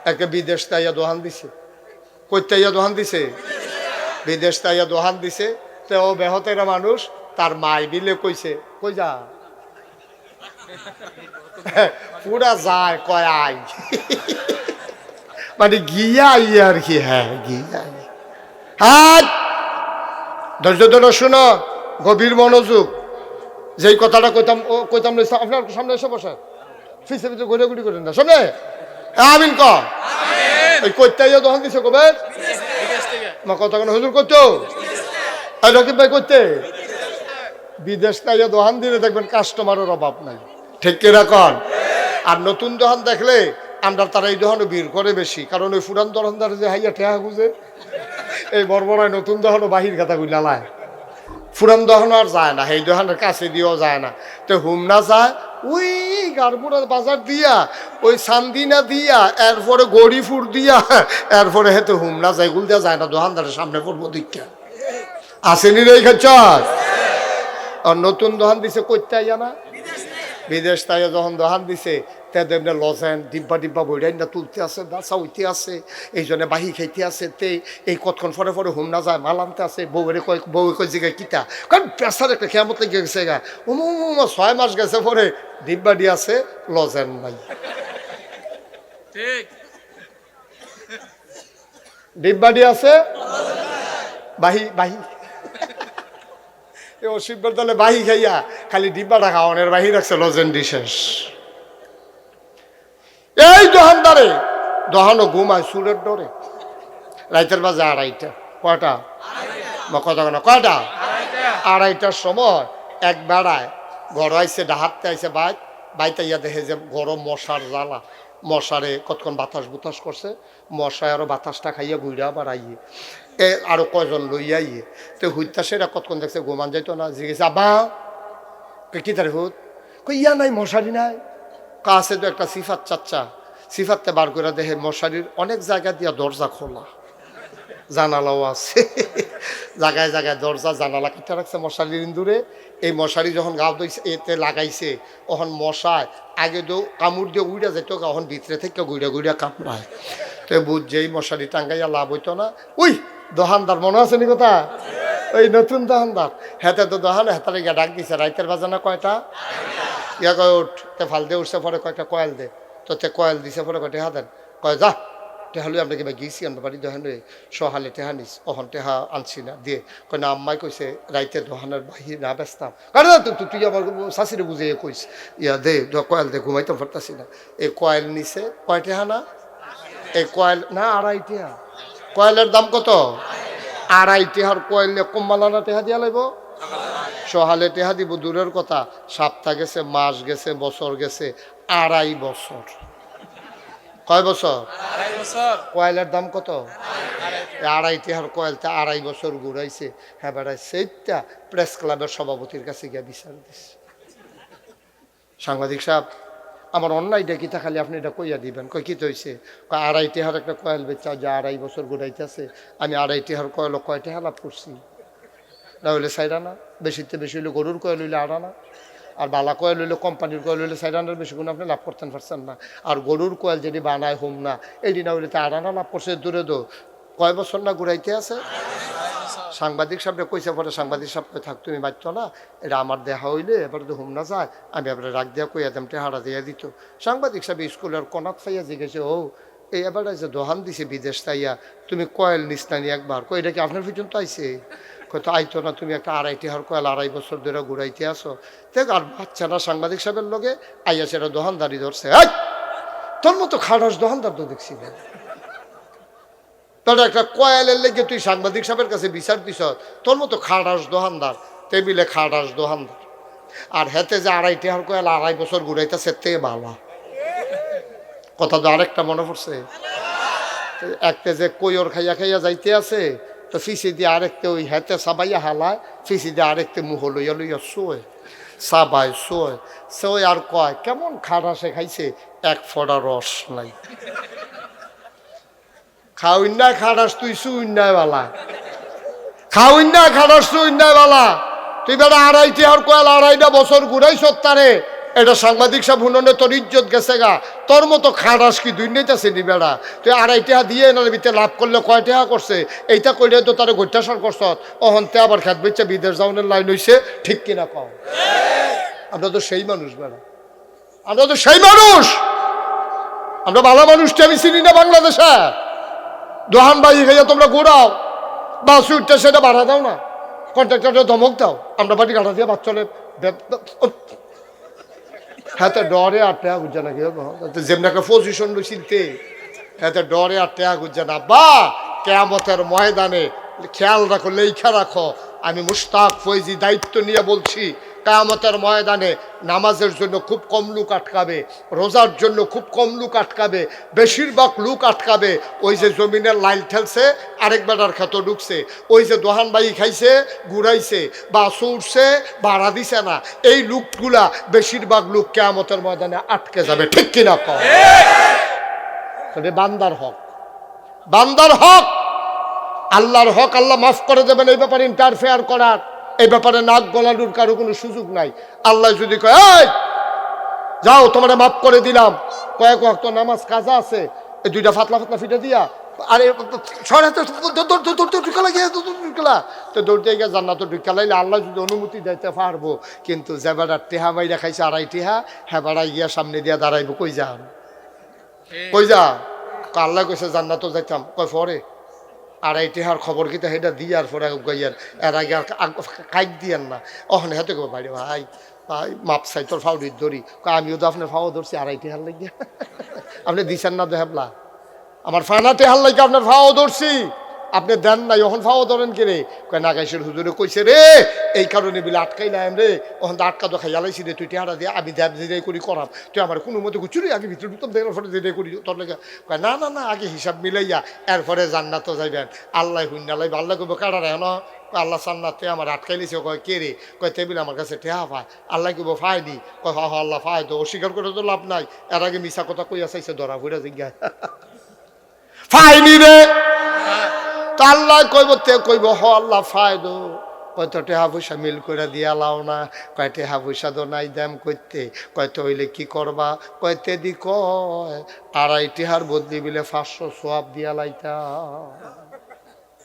একটা বিদেশ তাইয়া দোহান দিছে। কই তাইয়া দোহান দিছে? বিদেশ তাইয়া দোহান দিছে। তো ও বেহতেরা মানুষ, তার মাই দিলে কইছে কই যা, পুরা যায় কয় আই, মানে গিয়া আই আর কি। হ্যাঁ গিয়া আই। হাত ধৈর্য ধরে শুনো, গভীর মনোযোগ। যেই কথাটা কইতাম কইতাম আপনার সামনে এসে বসে ফিসে ফিসে ঘুরে ঘুরি করেন না সামনে। আমিন ক ওই কইতাইয়া দোহান দিছে কবে মা কথা কেন হুজুর করতো রকিব ভাই করতে বিদেশ তাইয়া দোহান দিলে দেখবেন কাস্টমারের অভাব নাই। ঠিক কিনা কন? আর নতুন দোহান দেখলে আমরা তারা এই দোহানও ভিড় করে বেশি, কারণ ওই পুরান দোকানদার যে হাইয়া ঠেহা গুজে এই বড়বড়ায় নতুন দোহানও বাহির কথা গুলালায়, পুরান দোহানও আর যায় না, এই দোহানের কাছে দিয়েও যায় না। তো হুমনা যায় ওই গারপুরা বাজার দিয়া, ওই চান্দিনা দিয়া, এরপরে গড়িপুর দিয়া, এরপরে হেতু হুমনা যায়, গুল দেওয়া যায় না, দোকানদারের সামনে পড়বো দীক্ষা আসেনি রে খাচ্ছস। আর নতুন দোকান দিছে করতে আইয়া না বিদেশ তাইয়া যখন দোকান দিছে তেমনি লজেন ডিব্বা ডিব্বা বইরাই না তুলতে আছে, বাসা উঠতে আছে, এই জন্য বাহি খাইতে আছে। তে এই কতক্ষণ পরে পরে হুম না যায় মাল আনতে আছে, বউরে কয় বউ কয় জিগায় কিতা, কারণ পেশার একটা খেয়ামত লেগে গেছে গা। 6 মাস গেছে পরে ডিব্বা ডি আছে, লজেন নাই। ডিব্বা ডি আছে, বাহি বাহি অসিবের দলে বাহি খাইয়া খালি ডিব্বাটা খাওয়ানোর বাহি রাখছে, লজেন্ডি শেষ। এই দোকানদারে দোকানও ঘুমায় চুলের ডরে, রাইতের বাজে 2:30। কয়টা কথা কেন কয়টা? 2:30টার সময় এক বেড়ায় ঘর আইসে, ডাহাতে আইসে বাইতে ইয়া দেখে যে গরম মশার জ্বালা, মশারে কতক্ষণ বাতাস বুতাস করছে, মশায় আরো বাতাসটা খাইয়া ঘুরা বাড়াইয়ে আরো কয়জন লইয়া ইয়ে। তো হুইতা সেরা কতক্ষণ দেখছে ঘুমান যাইতো না, জিজ্ঞেস আব্বা কি তারে হুত, ইয়া নাই মশারি নাই, কাছে তো একটা সিফাত চাচ্চা, সিফাততে বার করে দেখে মশারির অনেক জায়গা দিয়া দরজা খোলা, জানালাও আছে, জায়গায় জায়গায় দরজা জানালা কেটে রাখছে মশারির ইন্দুরে। এই মশারি যখন গাও দইছে এতে লাগাইছে, তখন মশায় আগে তো কামড় দিয়ে উড়া যেত, তখন ভিতরে থেকে গুড়া গুড়া কামড়ায়। তো বুঝ যেই মশারি টাঙ্গাইয়া লাভ হইতো না। উই দোকানদার মনে আছে নি কথা, ওই নতুন দোকানদার হেতে তো দোকানে হেতারে গিয়ে ডাক দিছে, রাইতের বাজানা কয়টা ইয়া কয় উঠ, তে ফাল দিয়ে উঠছে পরে কয়টা কয়েল দে, তো তে কয়েল দিছে পরে কয় টেহা দেন, কয় যা টেহালু আমরা কিবা গিয়েছি আমরা বাড়ি দোহানে সহালে টেহা নিস, অহন টেহা আনছি না দিয়ে কয় না আম্মাই কইছে রাইতে দোহানের বাহির না ব্যস্তাম, কারণ তুই আমার শাশিরে বুঝে কইস ইয়া দে কয়েল দে, ঘুমাইতে পারতাছি না। এই কয়েল নিছে কয় টেহা না, এই কয়েল না 2.5 টেহা। কয়েলের দাম কত? 2.5 টেহার কয়েল কম্বালানা টেহা দিয়া লাগবো, সহালে টেহা দিব দূরের কথা, সপ্তাহ গেছে, মাস গেছে, বছর গেছে, 2.5 বছর। কয় বছর? 2.5 বছর। কয়েলের দাম কত? 2.5 টেহার কয়েলটা 2.5 বছর ঘুরাইছে। হ্যাঁ বেড়াই সেইটা প্রেস ক্লাবের সভাপতির কাছে গিয়ে বিচার দিছে, সাংবাদিক সাহেব আমার অন্যায়টা কিতা, খালি আপনি এটা কইয়া দিবেন। কই কি হয়েছে? 2.5 টেহার একটা কয়েল বেচা যে 2.5 বছর ঘুরাইতেছে, আমি 2.5 টেহার কয়েল কয় টেহা লাভ করছি? না হইলে 4 আনা, বেশিতে বেশি হইলে গরুর কয়েল হইলে 8 আনা, আর বালা কয়েল হইলে কোম্পানির কয়েল হইলে 4 আনার বেশি কোনো আপনি লাভ করতেন পারছেন না। আর গরুর কয়েল যদি বানায় হোম না এটি না হইলে তো 8 আনা লাভ করছে। দূরে দো কয় বছর না ঘুরাইতে আছে? সাংবাদিক সাহেবরা কইছে, পরে সাংবাদিক সাহেব থাক তুমি বাঁচতো না, এটা আমার দেখা হইলে এবার তো হোম না যায়, আমি এবারে রাগ দিয়া কইয়া দাম টেহারা দিয়া দিত। সাংবাদিক সাহেব স্কুলের কনাত ফাইয়া জিজ্ঞেছে, ও এই এবার যে দোহান দিছে বিদেশ তাইয়া তুমি কয়েল নিস নানি একবার, কই এটা কি আপনার পর্যন্ত আইছে? হয়তো আইতো না, তুমি একটা 2.5 টেহার কয়েল 2.5 বছর ধরে ঘুরাইতে আসো। দেখ আর বাচ্চারা সাংবাদিক সাহেবের লগে আইয়া সেটা দোকানদারি ধরছে, তোর মতো খাটাস দোকানদার তো দেখছি না, তোর একটা কয়েলের লেগে তুই সাংবাদিক সাহেবের কাছে বিচার দিস, তোর মতো খাটাস দোকানদার, টেবিলে খাটাস দোকানদার। আর হেতে যে 2.5 টেহার কয়েল 2.5 বছর ঘুরাইতেছে তে বালা কথা। তো আরেকটা মনে পড়ছে, একটা যে কইর খাইয়া খাইয়া যাইতে আছে, তো ফিসি দিয়ে আরেকতে ওই হেতে সাবাইয়া হালায়, ফিসি দিয়ে আরেকতে মুহ লইয়া লইয়া শোয়, সাবাই শোয় শোয়, আর কয় কেমন খাটাসে খাইছে, 1 ফোঁটা রস নাই। খাওইন না খাটাস তুই সুইন্যায় বালা, খাওইন না খাটাস সুইন্যায় বালা, তুই বেটা 2.5 টেহার কয়েল 2.5টা বছর ঘুরাইছ তারে, এটা সাংবাদিক সাহেব হুননে তোর ইজ্জত গেছে গা, তোর মতো খারাস কি দুর্নীতি নি বেড়া, তুই 2.5 টাকা দিয়ে এনার ভিতরে লাভ করলে কয় টাকা করছে, এইটা কইলে তো তারা গৈত্যাসন করছ, অহন্তে আবার খেত বেচা বিদেশ যাওয়ানোর লাইন হইছে, ঠিক কিনা কও? আমরা তো সেই মানুষ বেড়া, আমরা তো সেই মানুষ, আমরা ভালো মানুষটা আমি চিনি না বাংলাদেশে। দোহান বাই খাইয়া তোমরা ঘোরাও, বাস উঠতে সেটা বাড়া দাও না, কন্ট্রাক্টরটা ধমক দাও, আমরা বাড়ি গাড়া দিয়ে বাচ্চলে হ্যাঁ তো ডরে 8 টাকা গুজা না, যেমন একটা পজিশন চিনতে হ্যাঁ তো ডরে 8 টাকা গুজা না। বা কেয়ামতের ময়দানে খেয়াল রাখো, লেখা রাখো, আমি মুশতাক ফৈজি দায়িত্ব নিয়ে বলছি, কিয়ামতের ময়দানে নামাজের জন্য খুব কম লোক আটকাবে, রোজার জন্য খুব কম লোক আটকাবে, বেশিরভাগ লোক আটকাবে ওই যে জমিনের লাইল ঠেলছে, আরেক বেটার খেত ঢুকছে, ওই যে দোহান বাই খাইছে, ঘুরাইছে, বাস উঠছে, ভাড়া দিছে না, এই লোকগুলা বেশিরভাগ লোক কিয়ামতের ময়দানে আটকে যাবে, ঠিক কিনা কও? বান্দার হক, বান্দার হক, আল্লাহর হক আল্লাহ মাফ করে দেবেন, এই ব্যাপারে ইন্টারফেয়ার করার, এই ব্যাপারে নাক গলানোর কারো কোনো সুযোগ নাই। আল্লাহ যদি কয় এই যাও তোমার মাফ করে দিলাম, কয়েক ওয়াক্ত নামাজ কাজা আছে, এই 2টা ফাতলা ফাতলা ফিটে দিয়া, আরে তো দৌড়তে গিয়ে জান্নাত ঢুকা লাইলে আল্লাহ যদি অনুমতি দিতে পারবো, কিন্তু যে বেড়া টেহা বাইরা খাইছে 2.5 টাকা, হ্যাঁ বেড়া গিয়া সামনে দিয়া দাঁড়াইবো, কই যান কই যা, আল্লাহ কইছে জান্নাতও যাইতাম, কয় পরে 2.5 টাকার খবর কিতা সেটা দিয়ার পরে গাইয়ার, এর আগে আর কাইক দিয়ান না, ওখানে হাতে কবে বাইরে ভাই ভাই মাপ চাই তোর ফাউরির ধরি, আমিও তো আপনার ফাও ধরছি 2.5 টাকার লাগিয়া, আপনি দিছেন না দেহাবলা, আমার ফানা টেহার লাগে আপনার ফাও ধরছি, আপনি দেন নাই, ওখান ফাও ধরেন কে রে, কয় নাগাইশের হুজুরে কইছে রে, এই কারণে বলে আটকাইলাম রে, ওখান তো আটকা তো খাইয়ালাইছি রে, তুই টেহারা দিয়ে আমি দেব যেটাই করি করাম, তুই আমার কোনো মতো চুরি আগে ভিতরে ঢুকতাম, দেখার পরে যেটাই করি তোর লেগে, কয় না না না আগে হিসাব মিলাইয়া এরপরে জান্নাত যাইবেন, আল্লাহ হুন্নালাই আল্লাহ কইব কাটার হেন, আল্লাহ সান্নাতে আমার আটকাইলিছে, কয় কে রে, কয় টেবিল আমার কাছে টেহা পায়, আল্লাহ কইব ফায়নি, কয় হ আল্লাহ ফায়, তো অস্বীকার করে তো লাভ নাই, এর আগে মিশা কথা কইয়া চাইছে ধরা ফুরা জিজ্ঞাসা ফাইনি রে, তা আল্লাহ কইব তে কইব হ আল্লাহ ফায়দো, কয়তো টেহা পয়সা মিল করে দিয়া লাও না, কয় টেহা পয়সা তো নাই দাম করতে, কয়তো হইলে কি করবা, কয়তে দি কয় 2.5 টাকার বদলি বিলে 500 সোয়াব দিয়া লাইতা,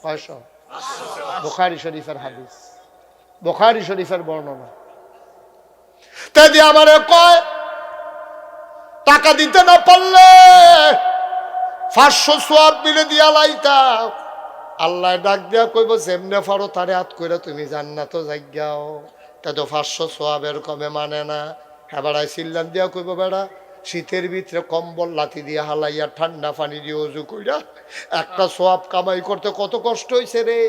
500 বুখারী শরীফের হাদিস, বুখারী শরীফের বর্ণনা। তে দি আমারে কয় টাকা দিতে না পারলে 500 সোয়াব মিলে দিয়া লাইতা, আল্লাহ ডাক দিয়া কইব যেমনে পারো তারে হাত কইরা তুমি জান্নাত যাইগাও, তা তো 500 সোয়াবের কমে মানে না, হ্যাঁ বেড়ায় চিল্লান দিয়া কইব বেড়া শীতের ভিতরে কম্বল লাথি দিয়া হালাইয়া ঠান্ডা পানি দিয়ে উজু কইরা একটা সোয়াব কামাই করতে কত কষ্ট হইছে রে,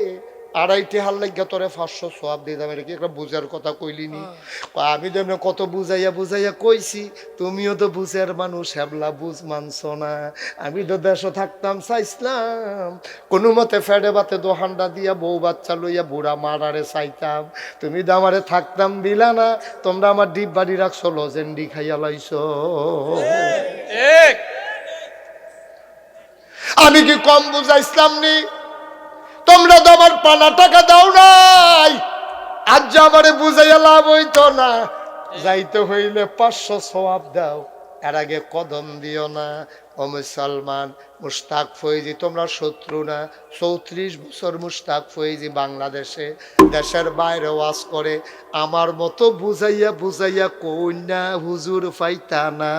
2.5 টাকার লাগিয়া তোরে 500 সোয়াব দিয়ে দাম, এটা কি একটা বুঝার কথা কইলিনি, আমি তো কত বুঝাইয়া বুঝাইয়া কইছি, তুমিও তো বুঝের মানুষ, হেবলা বুঝ মানছ না, আমি তো দেশে থাকতাম চাইছিলাম কোনো মতে ফেডে বাতে দোহান্ডা দিয়া বউ বাচ্চা লইয়া বুড়া মারারে চাইতাম, তুমি তো আমারে থাকতাম দিলা না, তোমরা আমার ডিপ বাড়ি রাখছো, লজেন্ডি খাইয়া লাইছো, আমি কি কম বুঝাইছিলাম নি, তোমরা তো আমার পানা টাকা দাও নাই, আজ যে আমারে বুঝাইয়া লাভ হইতো না, যাইতে হইলে 500 সোয়াব দাও, এর আগে কদম দিও না। ও মুসলমান, মুশতাক ফৈজি তোমরা শত্রু না, 34 বছর মুশতাক ফৈজি বাংলাদেশে দেশের বাইরে ওয়াজ করে, আমার মতো বুঝাইয়া বুঝাইয়া কইনা হুজুর পাইতা না,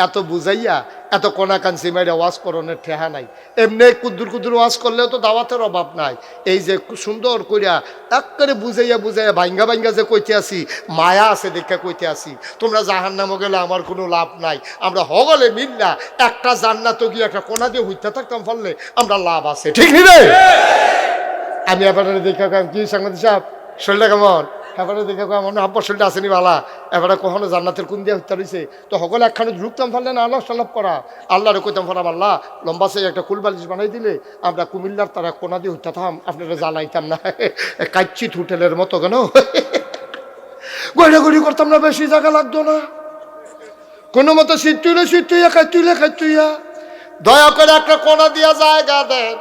এত বুঝাইয়া এত কোনাকাঞ্চি মাইরা ওয়াজ করণের ঠেহা নাই, এমনি কুদ্দুর কুদ্দুর ওয়াজ করলেও তো দাওয়াতের অভাব নাই, এই যে সুন্দর কইরা একেবারে বুঝাইয়া বুঝাইয়া ভাঙ্গা ভাঙ্গা যে কইতে আসি, মায়া আছে দেখা কইতে আসি, তোমরা জাহান্নামে গেলে আমার কোনো লাভ নাই, আমরা হগলে মিল্লা একটা জান্নাত গিয়ে একটা কোনা দিয়ে হইতে থাকতাম ফললে আমরা লাভ আছে, ঠিক নি রে? আমি আপনারা দেখা কি সাংবাদিক সাহেব শরীরটা কেমন, এবারে দেখে আমার আব্বার শরীরটা আসেনি বালা, এবারে কখনো জান্নাতের কোন দিয়ে হত্যা রয়েছে, তো সকলে একখানে ঢুকতাম ফেললে না আল্লাহ সাল্লাভ করা, আল্লাহরে কইতাম ফেলাম আল্লাহ লম্বা সে একটা কুলবালিশ বানাই দিলে আমরা কুমিল্লার তারা কোনা দিয়ে হইতাম, আপনারা জানাইতাম না, কাচ্চিত হোটেলের মতো কেন গড়াগড়ি করতাম না, বেশি জায়গা লাগতো না, কোনো মতো শীত তুইয়া খাই তুইয়া দয়া করে একটা কোনা দিয়া জায়গা দেন,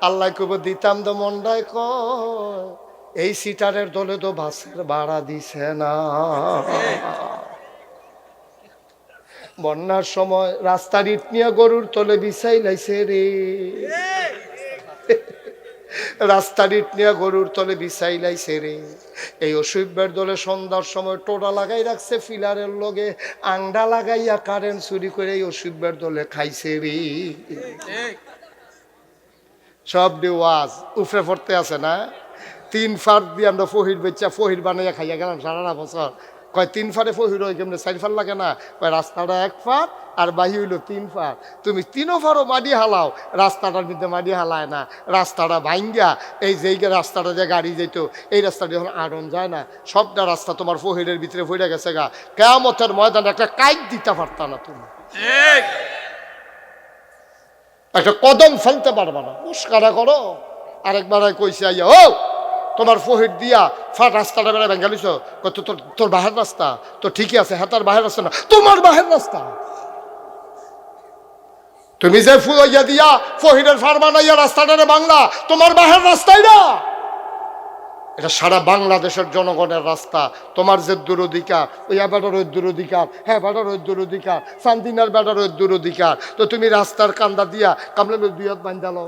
আল্লাহ কব দিতাম তো মন্ডায় কয় এই সিটারের দলে তো বাসের ভাড়া দিছে না, বন্যার সময় রাস্তার ইট নিয়ে গরুর তলে বিছাই লাইছে রে, রাস্তার ইট নিয়ে গরুর তলে বিছাই লাইছে রে। এই অসুবিধার দলে সন্ধ্যার সময় টোটা লাগাই রাখছে ফিলারের লগে, আংডা লাগাইয়া কারেন্ট চুরি করে এই অসুবিধার দলে খাইছে রে। সব ওয়াজ উফরে পড়তে আছে না। 3 ফার দিয়ে আমরা ফহির বেচা ফহির বানাইয়া খাইয়া গেলাম সারা বছর। কয় 3 ফারে ফহির হয় কেমনে, 4 ফার লাগে না? কয় রাস্তাটা 1 ফার আর বাহি হইলো 3 ফার। তুমি 3 ফারও মাটি হালাও, রাস্তাটার মধ্যে মাটি হালায় না, রাস্তাটা ভাঙ্গা এই যেই রাস্তাটা যে গাড়ি যেত এই রাস্তাটা যখন আড়ন যায় না, সবটা রাস্তা তোমার ফহিরের ভিতরে ফইরা গেছে গা। কিয়ামতের ময়দানে একটা কাইট দিতে পারতা না তুমি, একটা কদম ফেলতে পারবা না। মুস্কারা করো। আরেকবার কইছে আইয়া, ও তোমার ফহির দিয়া ফাট রাস্তাটা বেড়া ভেঙ্গালিছ। তোর বাহের রাস্তা তো ঠিকই আছে, হ্যাঁ তার বাহের রাস্তা না, তোমার বাহের রাস্তা। তুমি যে ফুলাইয়া দিয়া ফহিরের ফার বানাইয়া রাস্তাটা বাংলা, তোমার বাহের রাস্তাই না, এটা সারা বাংলাদেশের জনগণের রাস্তা। তোমার যে অধিকার, ওই বেটার অধিকার, হ্যাঁ বেটার অধিকার, শান্তিনার বেটার অধিকার। তো তুমি রাস্তার কান্দা দিয়া কামলে 2 হাত বান্ধালো,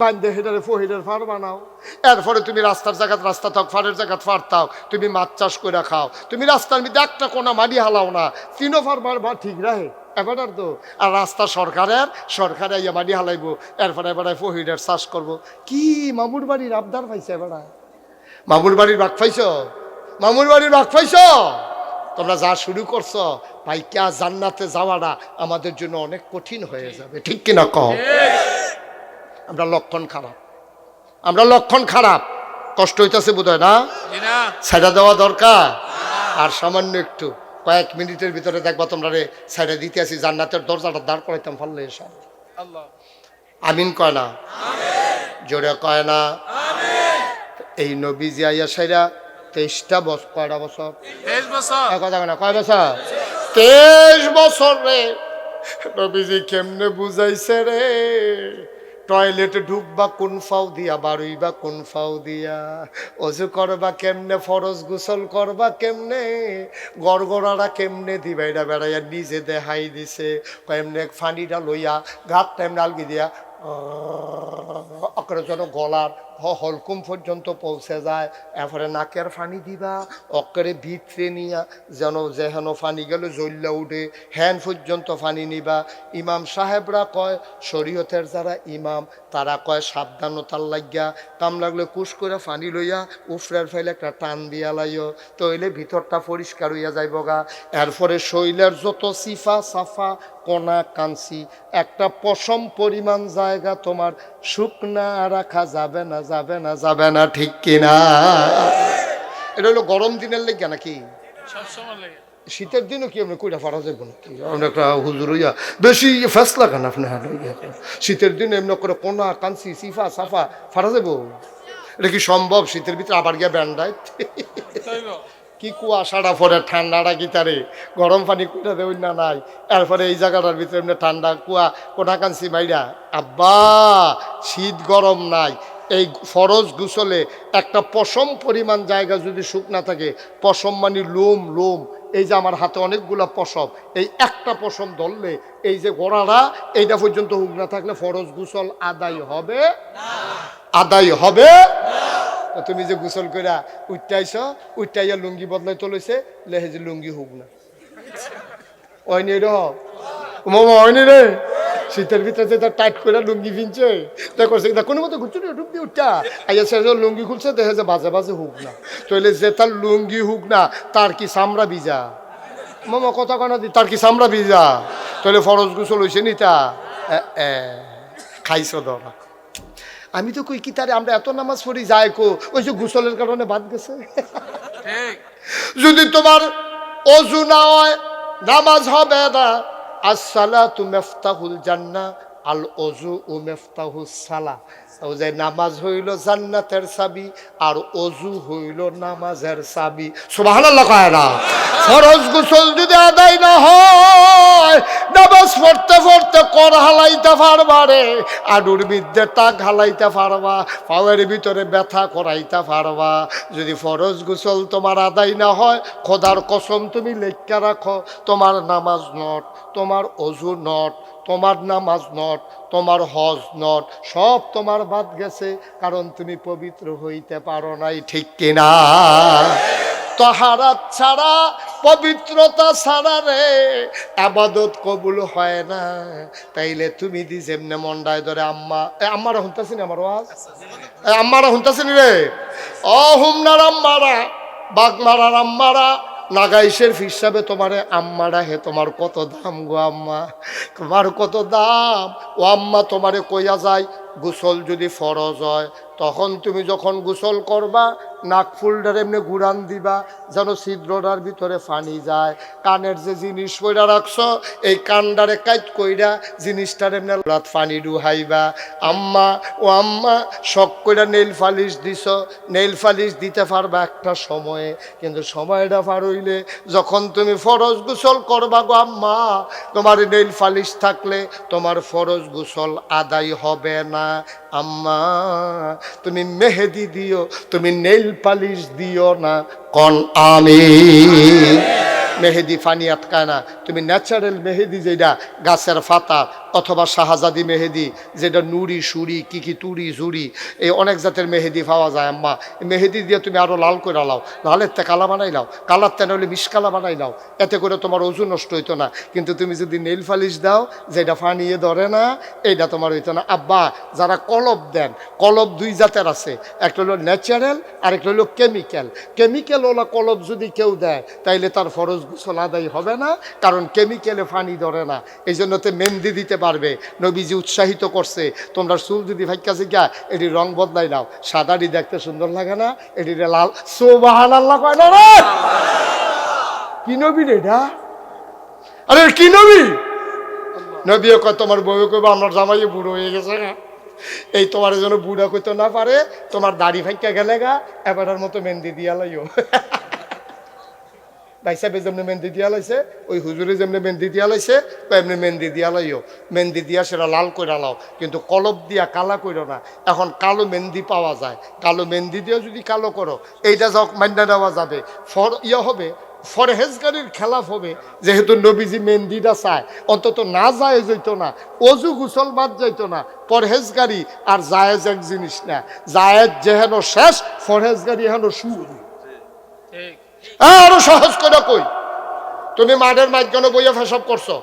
বান্ধে হেটারে ফহিরের ফার বানাও। এরপরে তুমি রাস্তার জায়গাত রাস্তা থাক, ফারের জায়গাত ফার থাও, তুমি মাছ চাষ করে খাও। তুমি রাস্তার মধ্যে একটা কোনা মাটি হালাও না, 3 ফার বার ঠিক রাহে এবার তো। আর রাস্তা সরকারে ইয়া মাটি হালাইবো, এরপরে এবার ফহিরের চাষ করবো। কি মামুর বাড়ির আবদার পাইছে এবার? মামুর বাড়ির ভাগ পাইছ? মামুর বাড়ির ভাগ পাইছ? তোমরা যা শুরু করছো ভাই, কে জান্নাতে যাওয়াটা আমাদের জন্য অনেক কঠিন হয়ে যাবে, ঠিক কিনা কও? আমরা লক্ষণ খারাপ, আমরা লক্ষণ খারাপ। কষ্ট হইতেছে বোধ হয় না? ছাইড়া দেওয়া দরকার। আর সামান্য একটু কয়েক মিনিটের ভিতরে দেখবা তোমরা রে ছাইড়া দিতে আসি, জান্নাতের দরজাটা দাঁড় করাইতাম পারলে এসব। আমিন কয় না? জোরে কয় না? এই নবীজি আইয়া সাইরা 23টা বছর, কয়টা বছর? 23 বছর। কথা না, কয় বছর? 23 বছর রে নবীজি কেমনে বুঝাইছে রে। টয়লেটে ঢুকবা কোন ফাও দিয়া, বাড়ইবা কোন ফাও দিয়া, অজু করবা কেমনে, ফরজ গোসল করবা কেমনে, গড়গড়ারা কেমনে দিবা, এটা বেড়াইয়া নিজে দেখাই দিছে। কেমনে ফানিটা লইয়া ঘাট টাইম নালগি দিয়া অকরে যেন গলার হলকুম পর্যন্ত পৌঁছে যায়। এরপরে নাকের ফানি দিবা, অকরে ভিতরে নিয়া যেন ফানি গেলে জ্বললে উঠে, হ্যান পর্যন্ত ফানি নিবা। ইমাম সাহেবরা কয়, শরীয়তের যারা ইমাম তারা কয় সাবধানতার লাগিয়া, কাম লাগলে কুশ করে ফানি লইয়া উফরের ফেলে একটা টান দিয়া লাইও, তইলে ভিতরটা পরিষ্কার হইয়া যাইব গা। এরপরে শৈলের যত সিফা সাফা কোনা কাঞ্চি, একটা পশম পরিমাণ জায়গা তোমার শুকনা রাখা যাবে না, যাবে না, যাবে না, ঠিক কিনা? এটা হলো গরম দিনের লেগে নাকি? শীতের দিনও কি আপনি কইরা ফারা যাবো নাকি? একটা হুজুর হইয়া বেশি ফেস লাগান আপনি। শীতের দিন এমনি করে কোনা কাঞ্চি সিফা সাফা ফারা যাবো? এটা কি সম্ভব? শীতের ভিতরে আবার গিয়া ব্যান্ডায় কি কুয়াশাটা পরে, ঠান্ডাটা গিতারে গরম পানি কুটা দেব না নাই। এরপরে এই জায়গাটার ভিতরে এমনি ঠান্ডা কোনা কাঞ্চি মাইরা, আব্বা শীত গরম নাই। এই ফরজ গোসলে একটা পশম পরিমাণ জায়গা যদি শুকনা থাকে, পশম মানে লোম, লোম, এই যে আমার হাতে অনেকগুলা পশম, এই একটা পশম ধরলে এই যে গোড়াটা এইটা পর্যন্ত হুক না থাকলে ফরজ গোসল আদায় হবে? আদায় হবে। তুমি যে গোসল কইরা উঠটাইছ, উঠটাইয়া লুঙ্গি বদলাই চলেছে, লেহে যে লুঙ্গি হুক না ওইনি রে, মামা হয়নি রে। শীতের ভিতরে যে তার টাইট করে লুঙ্গি ভিনছে, তা করছে কোনো মতো ঘুরছে ডুব দিয়ে উঠটা আইয়া সে লুঙ্গি খুলছে, দেখে যে বাজে বাজে হুক না। তইলে যে তার লুঙ্গি হুক না, তার কি চামড়া ভিজা? মামা কথা কানা দি, তার কি চামড়া ভিজা? তাহলে ফরজ গোসল হয়েছে নি তা? খাইছ ধরা। আমি তো কই কি তারে আমরা এত নামাজ পড়ি যায় কো, ওই যে গোসলের কারণে বাদ গেছে। যদি তোমার অজু না হয় নামাজ হবে না। আসসালাতু মিফতাহুল জান্নাহ, আল ওযু মিফতাহুস সালাহ। ও যে নামাজ হইল জান্নাতের চাবি, আর অজু হইল নামাজের চাবি। সুবহানাল্লাহ কয় না? ফরজ গোসল যদি আদায় না হয়, নামাজ পড়তে পড়তে কর হালাইতে পারবা রে, আডুর বিদ্যে টাক হালাইতে পারবা, পাওয়ের ভিতরে ব্যথা করাইতে পারবা। যদি ফরজ গোসল তোমার আদায় না হয়, খোদার কসম তুমি লেখা রাখো, তোমার নামাজ নট, তোমার অজু নট, তোমার নামাজ নট, তোমার হজ নট, সব তোমার বাদ গেছে, কারণ তুমি পবিত্র হইতে পারো নাই। ঠিক কিনা? তাহারাত ছাড়া, পবিত্রতা ছাড়া রে আবাদত কবুল হয় না। তাইলে তুমি দি যেমনে মন্ডায় ধরে আম্মা আম্মারা শুনতেছিনি, আমার ওয়াজ আম্মারা শুনতেছিনি রে, ও হুমনার আম্মারা, বাগমারার আম্মারা, নাগাইশের হিসাবে তোমারে আম্মারা হে, তোমার কত দাম গো আম্মা, তোমার কত দাম। ও আম্মা তোমারে কইয়া যায়, গোসল যদি ফরজ হয়, তখন তুমি যখন গোসল করবা নাক ফুলটার এমনি ঘুরান দিবা যেন ছিদ্রটার ভিতরে পানি যায়। কানের যে জিনিস কইরা রাখছো, এই কানডারে কাইট কইরা জিনিসটার এমনি রাত পানি ডুহাইবা। আম্মা ও আম্মা শখ কইরা নেইল ফালিশ দিছ, নেইল ফালিশ দিতে পারবা একটা সময়ে, কিন্তু সময়টা পার হইলে যখন তুমি ফরজ গোসল করবা গো আম্মা, তোমার নেইল ফালিশ থাকলে তোমার ফরজ গোসল আদায় হবে না। আম্মা তুমি মেহেদি দিও, তুমি নেইল পালিশ দিও না। কোন আমিন। মেহেদি ফানি আটকায় না। তুমি ন্যাচারাল মেহেদি যেটা গাছের পাতা, অথবা শাহজাদি মেহেদি যেটা নুরি সুরি কি কি তুরি জুরি, এই অনেক জাতের মেহেদি পাওয়া যায়। আম্মা মেহেদি দিয়ে তুমি আরো লাল করে লাও, লালের তে কালা বানাই লাও, কালার তে নইলে মিসকালা বানাই লাও, এতে করে তোমার ওজন নষ্ট হইতো না। কিন্তু তুমি যদি নেইল পালিশ দাও যেটা ফানিয়ে ধরে না, এইটা তোমার হইতো না। আব্বা যারা কলব দেন, কলব দুই জাতের আছে, একটা হলো ন্যাচারাল আর একটা হলো কেমিক্যাল। কেমিক্যাল ওলা কলব যদি কেউ দেয় তাইলে তার ফরজ গোসল আদায় হবে না, কারণ কেমিক্যালে ফানি ধরে না। এই জন্য তো মেহেদি দিতে পারবে। নবীজি উৎসাহিত করছে, তোমরা চুল যদি ভাইকা জিগা এটি রং বদলাই নাও, সাদাটি দেখতে সুন্দর লাগে না, এটি লাল। সুবহানাল্লাহ কয় না রে? কি নবী রে এটা? আরে কি নবী? নবী কয় তোমার বউ কইব আমার জামাই বুড়ো হয়ে গেছে না, এই তোমার জন্য বুড়া কইতে না পারে, তোমার দাড়ি ফাইকা গেলে গা এবারের মতো মেহেদি দিয়া লাইও। ভাই সাহেব যেমনি মেহেদি দিয়া লাইছে, ওই হুজুরে যেমনি মেহেদি দিয়া লাইছে এমনি মেহেদি দিয়া লাইও। মেহেদি দিয়া সেটা লাল কইরা লাও, কিন্তু কলব দিয়া কালা কইরো না। এখন কালো মেহেদি পাওয়া যায়, কালো মেহেদি দিয়ে যদি কালো করো, এইটা যখন মান্না দেওয়া যাবে, হবে ফরহেজগারির খেলাফ হবে। যেহেতু নবীজি মেহেদিটা চায়, অন্তত না জায়েজ হইতো না, অজু গোসল বাদ যাইতো না। পরহেজগারি আর জায়েজ এক জিনিস না, জায়েজ যেহেন শেষ, ফরহেজগারি হেন শুরু। আরো সহজ করে কই, তুমি মাঠের মাঝখানে বইয়া ফেসাব করছো,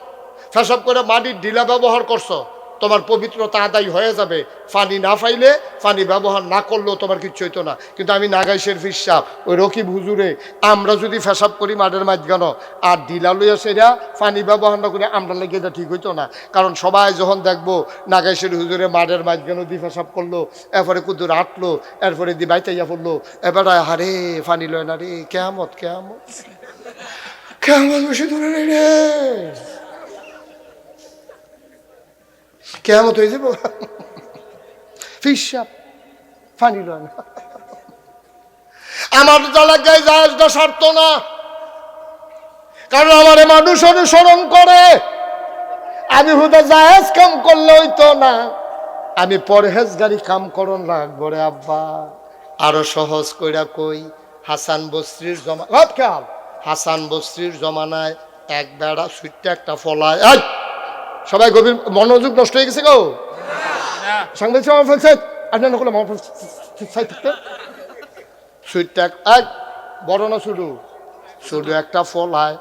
ফেসাব করে মাটির ঢিলা ব্যবহার করছো, তোমার পবিত্রতা আদায় হয়ে যাবে। পানি না পাইলে, পানি ব্যবহার না করলেও তোমার কিচ্ছু হইতো না। কিন্তু আমি নাগাইশের ফিসাব, ওই রকিব হুজুরে, আমরা যদি ফেসাব করি মাঠের মাঝখানে আর ঢিলা লইয়া সেরা পানি ব্যবহার না করে, আমরা লেগে এটা ঠিক হইতো না। কারণ সবাই যখন দেখবো নাগাইশের হুজুরে মাঠের মাঝখানে দিয়ে ফেসাব করলো, এরপরে কুদুর আটলো, এরপরে দিয়ে বাইতাইয়া পড়লো, এবার হারে পানি লয় না রে, কেয়ামত কেয়ামত কেয়ামত বসে ধরে রে, কেয়ামত হয়ে যাব। ফিসাব পানি লয় না। আমার জায়গায় জায়েজটা সারত না, কারণ আমার মানুষ অনুসরণ করে। আমি হুদা জায়েজ কাম করলে হইতো না, আমি পরহেজগারি কাম করন লাগবো রে আব্বা। আরো সহজ কইরা কই, হাসান বসরির জমা খেয়াল, হাসান বসরির জমানায় এক বেড়া সুইটটা একটা ফলায়, সবাই গভীর মনোযোগ নষ্ট হয়ে গেছে গো। সাংবাদিক সুইটটা এক বড় না শুধু শুধু একটা ফলায়,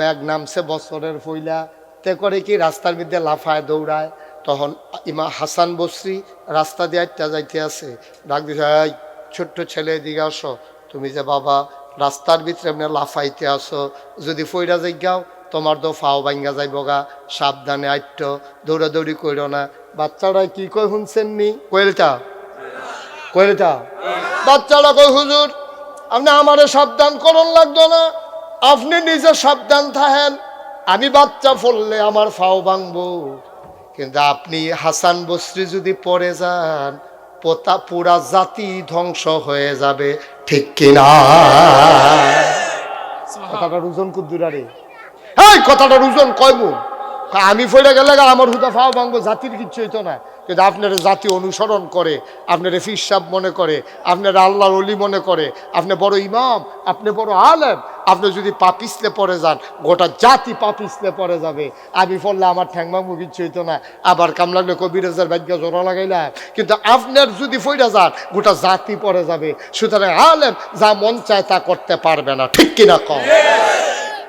ব্যাগ নামছে বছরের ফইলা, তে করে কি রাস্তার মধ্যে লাফায় দৌড়ায়। তখন ইমা হাসান বসরি রাস্তা দিয়ে একটা যাইতে আছে, ডাক দিছে, এই ছোট্ট ছেলে দিকে আসো, তুমি যে বাবা রাস্তার ভিতরে এমনি লাফাইতে আসো, যদি ফইরা যাইগাও তোমার তো ফাও ভাঙ্গা যাইব গা, সাবধানে আইট, দৌড়াদৌড়ি কইরো না। বাচ্চারা কি কই শুনছেন নি? কইলটা কইলটা বাচ্চারা কই, হুজুর আপনি আমারে সাবধান করন লাগতো না, আপনি নিজে সাবধান থাকেন, আমি বাচ্চা ফললে আমার ফাও ভাঙবো। কিন্তু আপনি হাসান বসরি যদি পড়ে যান, পুরা জাতি ধ্বংস হয়ে যাবে। ঠিক কিনা? কথাটার ওজন কুদ্দুরারে, এই কথাটার ওজন কয় মন? আমি ফেলে গেলে আমার হুদা ফাও ভাঙবো, জাতির কিচ্ছু হইতো না। কিন্তু আপনারা জাতি অনুসরণ করে, আপনারা ফির সাহেব মনে করে, আপনারা আল্লাহর ওলি মনে করে, আপনি বড় ইমাম, আপনি বড় আলেম। আপনি যদি পা পিছলে পড়ে যান, গোটা জাতি পা পিছলে পড়ে যাবে। আমি পড়লে আমার ঠ্যাং ভাঙবো, কিচ্ছু হইতো না। আবার কাম লাগলে কবিরাজের ভাগ্যে জোড়া লাগাইলাম। কিন্তু আপনার যদি ফইরা যান, গোটা জাতি পড়ে যাবে। সুতরাং আলেম যা মন চায় তা করতে পারবে না, ঠিক কিনা কম?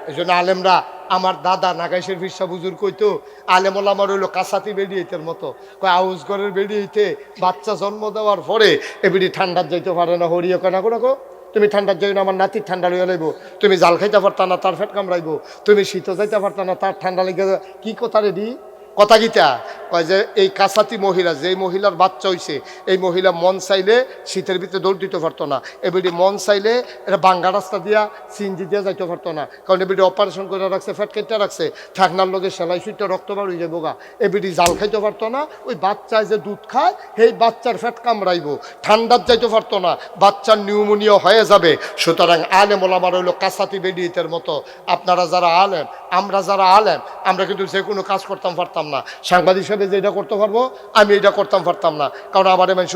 এই জন্য আলেমরা, আমার দাদা নাগাইশের ফিরসা বুজুর কইতো, আলেম ওলামার হইলো কাসাতি বেরিয়েতের মতো। কয় আউস ঘরের বেরিয়েতে বাচ্চা জন্ম দেওয়ার পরে এবিডি ঠান্ডার যাইতে পারে না। হরিও কেনা করে গো, তুমি ঠান্ডার যাই না, আমার নাতির ঠান্ডা লইয়া লাইব। তুমি জাল খাইতে পারতা না, তার ফেট কামড়াইব। তুমি শীত যাইতে পারতা না, তার ঠান্ডা লেগে। কি কথা রেডি কথা গীতা কয় যে এই কাসাতি মহিলা, যেই মহিলার বাচ্চা হইছে, এই মহিলা মন চাইলে শীতের ভিতরে দৌড় দিতে পারতো না। এবিডি মন চাইলে এটা বাঙ্গা রাস্তা দিয়া সিনজি দিয়ে যাইতে পারতো না, কারণ এবিডি অপারেশন করে রাখছে, ফ্যাট কেটে রাখছে, ঠাকনার লগে সেলাই সুইটা রক্ত বার হয়ে যাবো গা। এবিডি জাল খাইতে পারতো না। ওই বাচ্চায় যে দুধ খায়, সেই বাচ্চার ফ্যাট কামড়াইব, ঠান্ডার যাইতে পারতো না, বাচ্চার নিউমোনিয়া হয়ে যাবে। সুতরাং আলেম ওলামার হইলো কাসাতি বেডিয়েতের মতো। আপনারা যারা আলেম, আমরা যারা আলেম, আমরা কিন্তু যে কোনো কাজ করতাম পারতাম না। সাংবাদিক হিসেবে যেটা করতে পারবো, আমি এটা করতাম পারতাম না, কারণ আমার মানুষ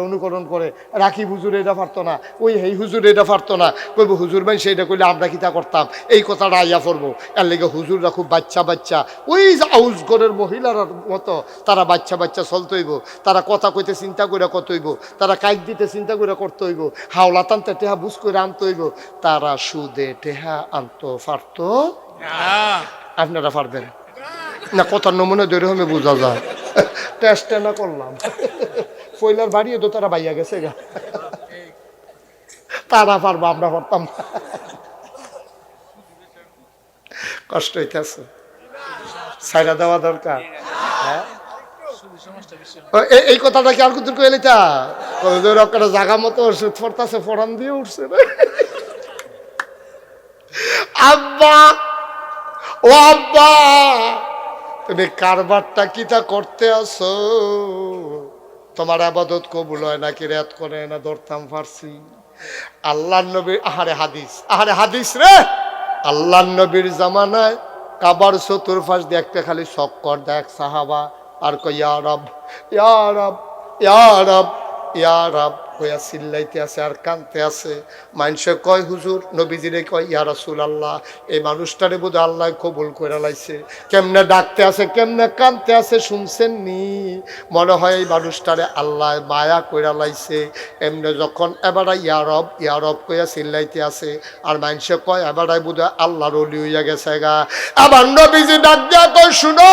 অনুকরণ করে রাখি হুজুর এটা পারতো না, ওই এই হুজুর এটা পারতো না, কইব হুজুর মানুষ এটা করলে আমরা কি তা করতাম, এই কথাটা আইয়া পড়বো। এর লেগে হুজুররা খুব বাচ্চা, ওই যে আউস ঘরের মহিলার মতো তারা বাচ্চা চলতে হইব। তারা কথা কইতে চিন্তা করে করতে হইব, তারা কাইক দিতে চিন্তা করে করতে হইব, হাওলা টানতে টেহা বুঝ করে আনতে হইব। তারা সুদে টেহা আনতো পারতো? আপনারা পারবেন না? কথার নমুনা ধরে হমে বোঝা যায়। টেস্ট না করলাম, ফয়লার বাড়িও তো তারা বাইয়া গেছে গা। তারা পারবো, আমরা পারতাম না। কষ্ট হইতেছে, ছাইরা দেওয়া দরকার। হ্যাঁ, এই কথাটা কি আর কুতুর কইলে তা জায়গা মতো ওষুধ পড়তাছে, ফোড়ান দিয়ে উঠছে। আব্বা, ও আব্বা, তুমি কারবারটা কিটা করতে আসো? তোমার আবাদত কবুল হয় নাকি রেত করে না? ধরতাম পারছি। আল্লাহ নবী, আহারে হাদিস রে, আল্লাহ নবীর জামানায় কাবার চতুর্পাশ দিয়ে একটা খালি চক্কর দেখ সাহাবা, আর কই ইয়া রব, ইয়া রব, ইয়া রব, ইয়া রব কইয়া চিল্লাইতে আছে আর কানতে আছে। মানুষে কয় হুজুর, নবীজিরে কয় ইয়া রাসূলুল্লাহ, এই মানুষটারে বোধ আল্লাহ কবুল করে লাইছে। কেমনে ডাকতে আছে, কেমনে কানতে আছে, শুনছেন নি? মনে হয় এই মানুষটারে আল্লাহ মায়া কইরা লাইছে। এমনি যখন এবারে ইয়া রব কইয়া চিল্লাইতে আছে, আর মানুষে কয় এবারে বোধ আল্লাহর ওলি হইয়া গেছে গা। আবার নবীজি ডাক দিয়া কয়, শুনো,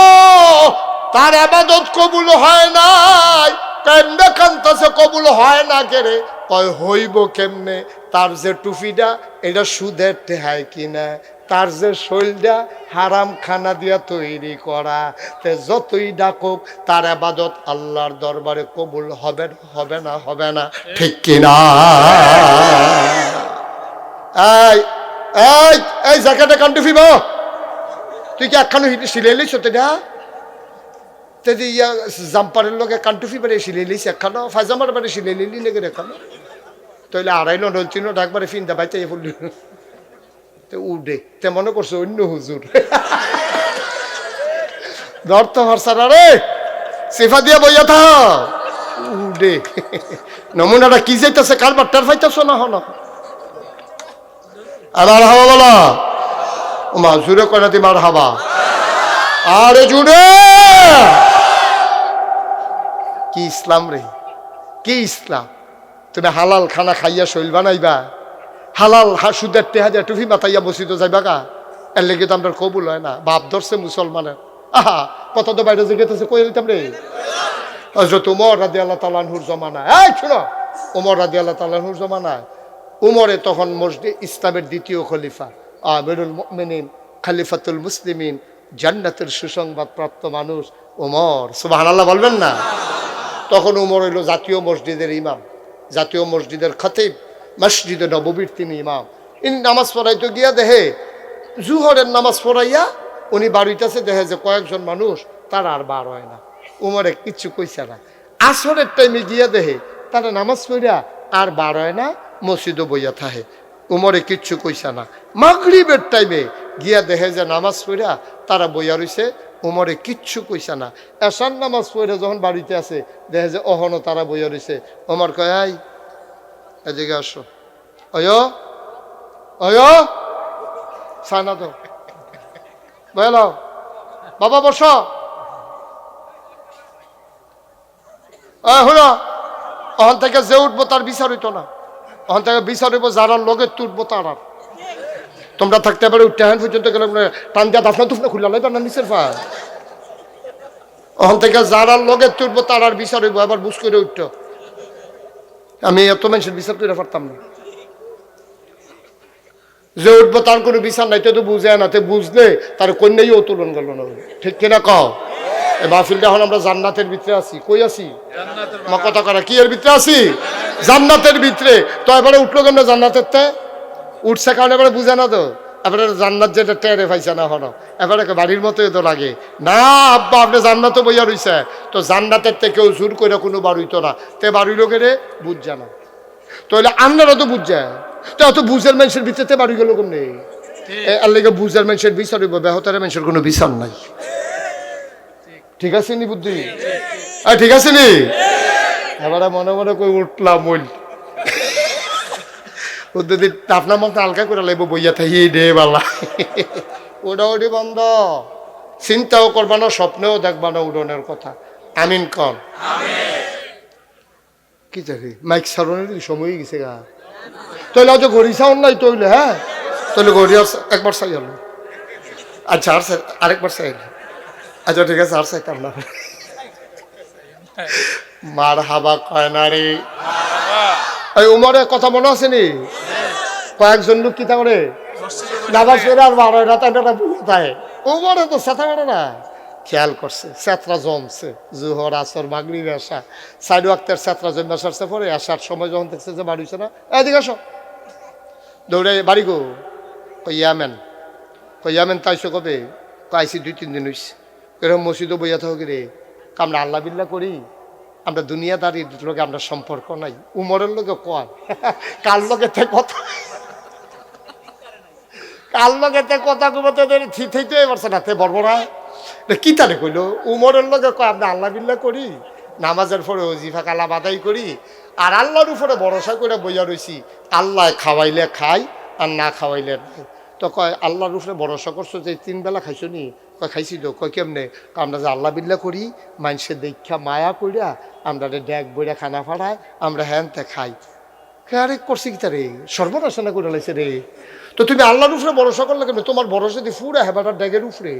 তার ইবাদত কবুল হয় নাই। কেমনে কান্তাছে, কবুল হয় না কেরে? কয় হইব কেমনে? তার যে টুপিটা এটা সুদের টেহায় কিনা, তার যে শৈলটা হারাম খানা দিয়া তৈরি করা, তে যতই ডাকুক তার ইবাদত আল্লাহর দরবারে কবুল হবে না, ঠিক কিনা? এই এই এই জ্যাকেটে কান টুপি বো, তুই কি একখানো সিলাই লিস? এটা জাম্পারের লগে কান্টুফি বাড়ি সিলাই লিস একখানো, ফাইজামার বাড়ি সিলাই লিলি লেগে এখানো, তাইলে আড়াই নল তিনো ডাকবারে ফিনটা বাইতে পড়লি উডে, তে মনে করছো অন্য হুজুর। ধরতে পারছারা রে, সেফা দিয়া বইয়া থা উডে। নমুনাটা কি যাইতেছে, কারবার টার ফাইতেছ না হন? আমার হাওয়া বলা ওমা জুড়ে কয়না দি মার হাবা, আরে জুড়ে। কি ইসলাম রে, কি ইসলাম? তুমি হালাল খানা খাইয়া শৈল বানাইবা, হালাল সুদের টেহাজা টুফি মাতাইয়া বসিত যাইবা গা? এর লেগে তো আমরা কবুল হয় না। বাপ ধরছে মুসলমানের। আহা, কত তো বাইরে জিজ্ঞেস কই দিতাম রে। হযরত ওমর রাদিয়াল্লাহু তাআলা আনহুর জমানায়, এই শুনো, ওমর রাদিয়াল্লাহু তাআলা আনহুর জমানায়, উমরে তখন মসজিদ ইসলামের দ্বিতীয় খলিফা, আমিরুল মুমিনিন, খলিফাতুল মুসলিমিন, জান্নাতের সুসংবাদ প্রাপ্ত মানুষ ওমর। সুবহানাল্লাহ বলবেন না? তখন উমর হইল জাতীয় মসজিদের ইমাম, জাতীয় মসজিদের খতিব, মসজিদে নববীর তিনি ইমাম। ইনি নামাজ পড়াইতে গিয়া দেহে, জুহরের নামাজ পড়াইয়া উনি বাড়িতেছে, দেখে যে কয়েকজন মানুষ তারা আর বার হয় না। উমরে কিচ্ছু কইছে না। আসরের টাইমে গিয়া দেহে তারা নামাজ পড়িয়া আর বার হয় না, মসজিদও বইয়া থাহে। উমরে কিচ্ছু কইছে না। মাগরিবের টাইমে গিয়া দেখে যে নামাজ পড়িয়া তারা বইয়া রইছে, উমরে কিচ্ছু কইছে না। এশার নামাজ পড়ে যখন বাড়িতে আছে দেখে যে অহনো তারা বইয়া রয়েছে। ওমর কয়, আই এদিকে আসো, অয় অয় সানা তো বলো বাবা বস। হলো ওখান থেকে যে উঠবো তার বিচার হইতো না, ওখান থেকে বিচার হইব যারা লগে তুটবো তার। আর তোমরা থাকতে পারে উঠতে হ্যান পর্যন্ত গেলে টান দিয়া দাফনা তুফনা খুললা লাইবা না নিচের পা। ওখান থেকে যারা লগে তুটবো তার আর বিচার হইব। আবার বুঝ করে উঠতো। আমি এত মানুষের বিচার করে পারতাম না। যে উঠবো তার কোনো বিচার নাই, তো বুঝে না, তে বুঝলে তার কন্যাই উত্তোলন গেল না। ঠিক কিনা কও? এই মাহফিলটা এখন আমরা জান্নাতের ভিতরে আছি। কই আছি? মা কথা করা কি এর ভিতরে আছি? জান্নাতের ভিতরে। তো এবারে উঠলো কেন জান্নাতের তে? উঠছে কারণ এবারে বুঝে না তো। এবারে জান্নাত যেটা টেরে পাইছে না হলো, এবারে বাড়ির মতোই তো লাগে না। আব্বা আপনি জান্নাতও বইয়া রইছে, তো জান্নাতের থেকে কেউ জোর করে কোনো বাড়িতো না। তে বাড়ির লোকেরে বুঝছে না, তাহলে আপনারা তো বুঝছে। তো অত বুঝের মানুষের ভিতরে বাড়ি গেল কোন নেই। আর লেগে বুঝের মানুষের বিচার হইব, বেহতারের মানুষের কোনো বিচার নাই। ঠিক আছে নি বুদ্ধি? ঠিক আছে নি? এবারে মনে মনে কই উঠলাম ওই বুদ্ধি আপনার মতো হালকা করে লাগবো বইয়া থাকি রে বালা। ওটা ওটি বন্ধ, চিন্তাও করবা না, স্বপ্নেও দেখবা না উড়নের কথা। আমিন কন। কি চাকরি মাইক সারণের সময় গেছে গা। তাহলে হয়তো ঘড়ি সাউন্ড নাই তৈলে। হ্যাঁ তাহলে ঘড়ি একবার চাই হলো। আচ্ছা আর আরেকবার চাই। আচ্ছা ঠিক আছে আর চাইতাম না। মার হাবা কয় না রে। এই উমরের কথা মনে আছে নি? কয়েকজন লোক কি তা করে নামাজ পড়ে আর বারো রাত বুঝতে উমরে তো সেথা করে না। খেয়াল করছে চেতরা জমছে, জোহর আসর মাগরিব এশা সাইড ওয়াক্তের চেতরা জমে আসছে। পরে আসার সময় যখন দেখছে যে বাড়ি হইছে না, এদিকে আসো দৌড়ে বাড়ি গো। কইয়ামেন কইয়ামেন তাইছো কবে? কাইছি 2-3 দিন হইছে। এরকম মসজিদও বইয়া থাকি রে। আমরা আল্লাহ বিল্লাহ করি, আমরা দুনিয়াদারির লোকে আমরা সম্পর্ক নাই। উমরের লোকে কয় কার লোকে কথা, কার লোকে কথা ঘুমাতে থিতে পারছে না। তে বর্বরা কি তারে কইল? উমরের লোকে কয় আমরা আল্লাহ বিল্লাহ করি, নামাজের পরে ওজিফা কালা বাদাই করি, আর আল্লাহর উপরে ভরসা করে বইয়া রইছি। আল্লাহ খাওয়াইলে খাই আর না খাওয়াইলে নাই। তো কয় আল্লাহর উপরে ভরসা করছো যে 3 বেলা খাইছো নি? কয় খাইছি তো। কয় কেমনে? আমরা যে আল্লাহ বিল্লাহ করি, মানুষের দীক্ষা মায়া কইরা আমরা ড্যাগ বইরা খানা ফাড়ায়, আমরা হ্যানতে খাই। আরে করছি কি তারে সর্বনাশা না করে লাইছে রে। তো তুমি আল্লাহর উপরে ভরসা করলে কেন? তোমার ভরসা দিয়ে ফুরা হেবাটা ড্যাগের উপরে।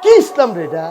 কি ইসলাম রে এটা?